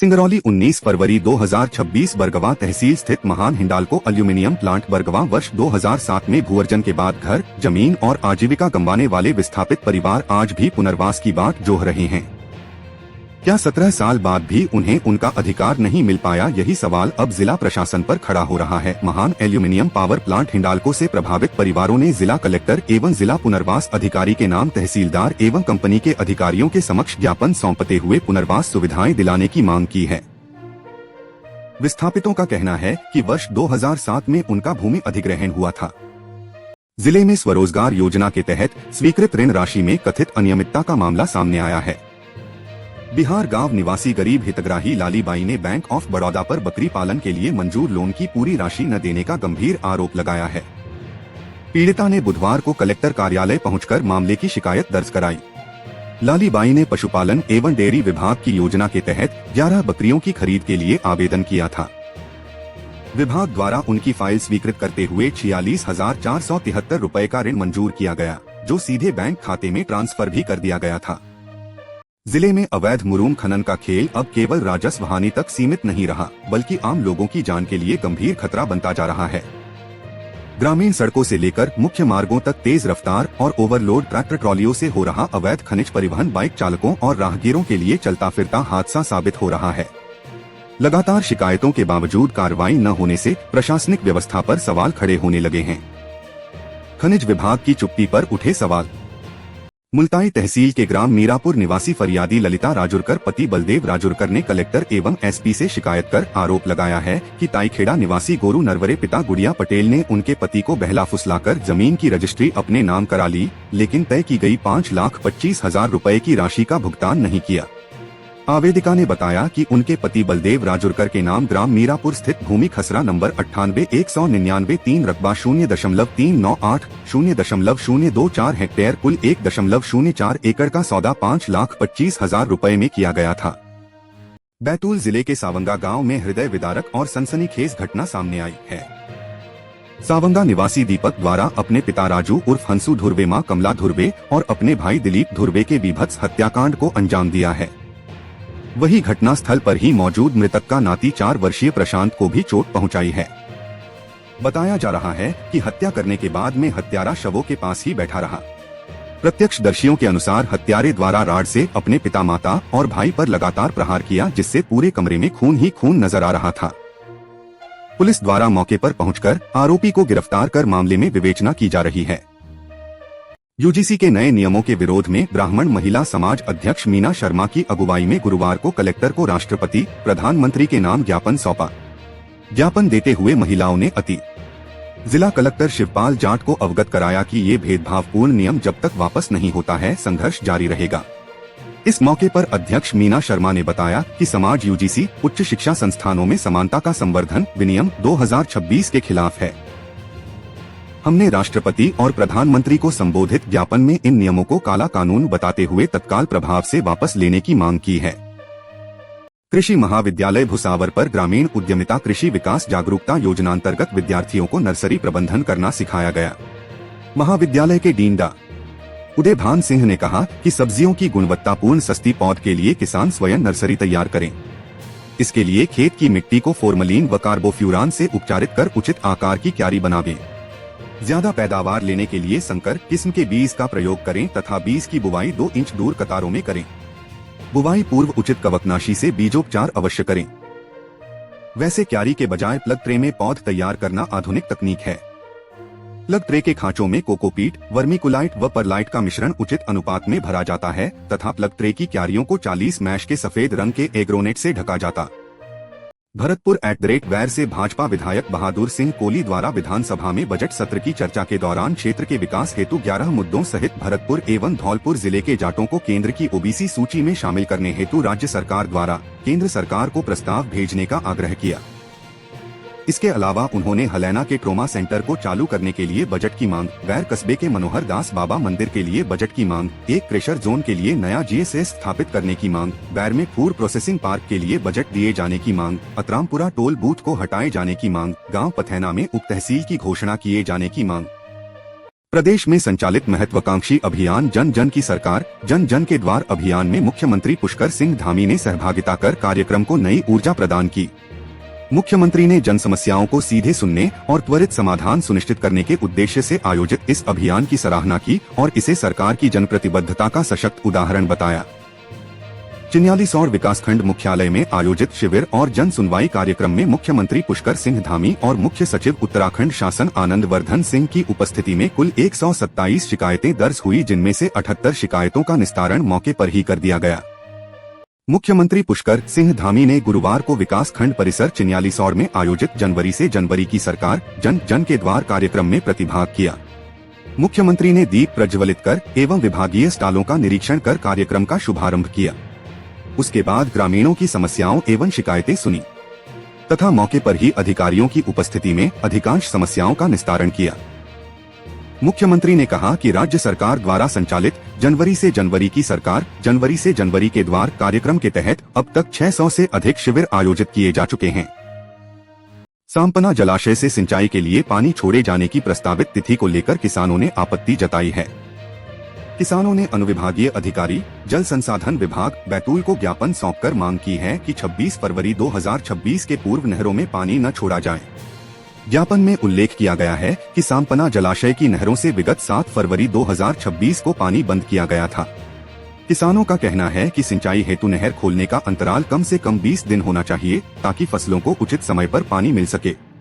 सिंगरौली 19 फरवरी 2026 बरगवा तहसील स्थित महान Hindalco aluminium plant Bargawa वर्ष 2007 में भूअर्जन के बाद घर, जमीन और आजीविका गंवाने वाले विस्थापित परिवार आज भी पुनर्वास की बाट जोह रहे हैं। क्या 17 साल बाद भी उन्हें उनका अधिकार नहीं मिल पाया? यही सवाल अब जिला प्रशासन पर खड़ा हो रहा है। महान एल्यूमिनियम पावर प्लांट हिंडाल्को से प्रभावित परिवारों ने जिला कलेक्टर एवं जिला पुनर्वास अधिकारी के नाम तहसीलदार एवं कंपनी के अधिकारियों के समक्ष ज्ञापन सौंपते हुए पुनर्वास सुविधाएं दिलाने की मांग की है। विस्थापितों का कहना है कि वर्ष 2007 में उनका भूमि अधिग्रहण हुआ था। जिले में स्वरोजगार योजना के तहत स्वीकृत ऋण राशि में कथित अनियमितता का मामला सामने आया है। बिहार गांव निवासी गरीब हितग्राही लालीबाई ने बैंक ऑफ बड़ौदा पर बकरी पालन के लिए मंजूर लोन की पूरी राशि न देने का गंभीर आरोप लगाया है। पीड़िता ने बुधवार को कलेक्टर कार्यालय पहुंचकर मामले की शिकायत दर्ज कराई। लालीबाई ने पशुपालन एवं डेयरी विभाग की योजना के तहत 11 बकरियों की खरीद के लिए आवेदन किया था। विभाग द्वारा उनकी फाइल स्वीकृत करते हुए 46,473 रुपए का ऋण मंजूर किया गया, जो सीधे बैंक खाते में ट्रांसफर भी कर दिया गया था। जिले में अवैध मुरूम खनन का खेल अब केवल राजस्व हानि तक सीमित नहीं रहा, बल्कि आम लोगों की जान के लिए गंभीर खतरा बनता जा रहा है। ग्रामीण सड़कों से लेकर मुख्य मार्गों तक तेज रफ्तार और ओवरलोड ट्रैक्टर ट्रॉलियों से हो रहा अवैध खनिज परिवहन बाइक चालकों और राहगीरों के लिए चलता फिरता हादसा साबित हो रहा है। लगातार शिकायतों के बावजूद कार्रवाई न होने से प्रशासनिक व्यवस्था पर सवाल खड़े होने लगे हैं। खनिज विभाग की चुप्पी पर उठे सवाल। मुल्ताई तहसील के ग्राम मीरापुर निवासी फरियादी ललिता राजुरकर पति बलदेव राजुरकर ने कलेक्टर एवं एसपी से शिकायत कर आरोप लगाया है कि ताईखेड़ा निवासी गोरू नरवरे पिता गुड़िया पटेल ने उनके पति को बहला फुसलाकर जमीन की रजिस्ट्री अपने नाम करा ली, लेकिन तय की गई 5,25,000 रुपए की राशि का भुगतान नहीं किया। आवेदिका ने बताया कि उनके पति बलदेव राजुरकर के नाम ग्राम मीरापुर स्थित भूमि खसरा नंबर 98,199 रकबा 0.398 0.024 हेक्टेयर कुल 1.04 एकड़ का सौदा 5,25,000 रुपए में किया गया था। बैतूल जिले के सावंगा गांव में हृदय विदारक और सनसनीखेज घटना सामने आई है। सावंगा निवासी दीपक द्वारा अपने पिता राजू उर्फ हंसू धुर्वे, मां कमला धुर्वे और अपने भाई दिलीप धुर्वे के बीभत्स हत्याकांड को अंजाम दिया है। वही घटना स्थल पर ही मौजूद मृतक का नाती 4 वर्षीय प्रशांत को भी चोट पहुंचाई है। बताया जा रहा है कि हत्या करने के बाद में हत्यारा शवों के पास ही बैठा रहा। प्रत्यक्षदर्शियों के अनुसार हत्यारे द्वारा राड से अपने पिता, माता और भाई पर लगातार प्रहार किया, जिससे पूरे कमरे में खून ही खून नजर आ रहा था। पुलिस द्वारा मौके पर पहुंचकर आरोपी को गिरफ्तार कर मामले में विवेचना की जा रही है। यूजीसी के नए नियमों के विरोध में ब्राह्मण महिला समाज अध्यक्ष मीना शर्मा की अगुवाई में गुरुवार को कलेक्टर को राष्ट्रपति, प्रधानमंत्री के नाम ज्ञापन सौंपा। ज्ञापन देते हुए महिलाओं ने जिला कलेक्टर शिवपाल जाट को अवगत कराया कि ये भेदभावपूर्ण नियम जब तक वापस नहीं होता है, संघर्ष जारी रहेगा। इस मौके पर अध्यक्ष मीना शर्मा ने बताया कि समाज यूजीसी उच्च शिक्षा संस्थानों में समानता का संवर्धन विनियम 2026 के खिलाफ है। हमने राष्ट्रपति और प्रधानमंत्री को संबोधित ज्ञापन में इन नियमों को काला कानून बताते हुए तत्काल प्रभाव से वापस लेने की मांग की है। कृषि महाविद्यालय भुसावर पर ग्रामीण उद्यमिता कृषि विकास जागरूकता योजना अंतर्गत विद्यार्थियों को नर्सरी प्रबंधन करना सिखाया गया। महाविद्यालय के डीन डा. उदय भान सिंह ने कहा कि सब्जियों की गुणवत्तापूर्ण सस्ती पौध के लिए किसान स्वयं नर्सरी तैयार करें। इसके लिए खेत की मिट्टी को फॉर्मलिन व कार्बोफ्यूरान से उपचारित कर उचित आकार की क्यारी बनावें। ज्यादा पैदावार लेने के लिए संकर किस्म के बीज का प्रयोग करें तथा बीज की बुवाई 2 इंच दूर कतारों में करें। बुवाई पूर्व उचित कवकनाशी से बीजोपचार अवश्य करें। वैसे क्यारी के बजाय प्लग ट्रे में पौध तैयार करना आधुनिक तकनीक है। प्लग ट्रे के खांचों में कोकोपीट, वर्मीकुलाइट व परलाइट का मिश्रण उचित अनुपात में भरा जाता है तथा प्लग ट्रे की क्यारियों को 40 मैश के सफेद रंग के एग्रोनेट से ढका जाता। भरतपुर @वैर से भाजपा विधायक बहादुर सिंह कोली द्वारा विधानसभा में बजट सत्र की चर्चा के दौरान क्षेत्र के विकास हेतु 11 मुद्दों सहित भरतपुर एवं धौलपुर जिले के जाटों को केंद्र की ओबीसी सूची में शामिल करने हेतु राज्य सरकार द्वारा केंद्र सरकार को प्रस्ताव भेजने का आग्रह किया। इसके अलावा उन्होंने हलैना के ट्रोमा सेंटर को चालू करने के लिए बजट की मांग, वैर कस्बे के मनोहर दास बाबा मंदिर के लिए बजट की मांग, एक क्रेशर जोन के लिए नया जीएसएस स्थापित करने की मांग, वैर में फूड प्रोसेसिंग पार्क के लिए बजट दिए जाने की मांग, अतरामपुरा टोल बूथ को हटाए जाने की मांग, गांव पथैना में उप तहसील की घोषणा किए जाने की मांग। प्रदेश में संचालित महत्वाकांक्षी अभियान जन जन की सरकार जन जन के द्वार अभियान में मुख्यमंत्री पुष्कर सिंह धामी ने सहभागिता कर कार्यक्रम को नई ऊर्जा प्रदान की। मुख्यमंत्री ने जन समस्याओं को सीधे सुनने और त्वरित समाधान सुनिश्चित करने के उद्देश्य से आयोजित इस अभियान की सराहना की और इसे सरकार की जनप्रतिबद्धता का सशक्त उदाहरण बताया। चिन्यालीसौड़ विकासखंड मुख्यालय में आयोजित शिविर और जन सुनवाई कार्यक्रम में मुख्यमंत्री पुष्कर सिंह धामी और मुख्य सचिव उत्तराखंड शासन आनंद वर्धन सिंह की उपस्थिति में कुल 127 शिकायतें दर्ज हुई, जिनमें से 78 शिकायतों का निस्तारण मौके पर ही कर दिया गया। मुख्यमंत्री पुष्कर सिंह धामी ने गुरुवार को विकासखंड परिसर चिन्यालीसौड़ में आयोजित जनवरी से जनवरी की सरकार जन जन के द्वार कार्यक्रम में प्रतिभाग किया। मुख्यमंत्री ने दीप प्रज्वलित कर एवं विभागीय स्टॉलों का निरीक्षण कर कार्यक्रम का शुभारंभ किया। उसके बाद ग्रामीणों की समस्याओं एवं शिकायतें सुनी तथा मौके पर ही अधिकारियों की उपस्थिति में अधिकांश समस्याओं का निस्तारण किया। मुख्यमंत्री ने कहा कि राज्य सरकार द्वारा संचालित जनवरी से जनवरी की सरकार जनवरी से जनवरी के द्वार कार्यक्रम के तहत अब तक 600 से अधिक शिविर आयोजित किए जा चुके हैं। सांपना जलाशय से सिंचाई के लिए पानी छोड़े जाने की प्रस्तावित तिथि को लेकर किसानों ने आपत्ति जताई है। किसानों ने अनुविभागीय अधिकारी जल संसाधन विभाग बैतूल को ज्ञापन सौंपकर मांग की है कि 26 फरवरी 2026 के पूर्व नहरों में पानी न छोड़ा जाए। ज्ञापन में उल्लेख किया गया है कि सांपना जलाशय की नहरों से विगत 7 फरवरी 2026 को पानी बंद किया गया था। किसानों का कहना है कि सिंचाई हेतु नहर खोलने का अंतराल कम से कम 20 दिन होना चाहिए ताकि फसलों को उचित समय पर पानी मिल सके।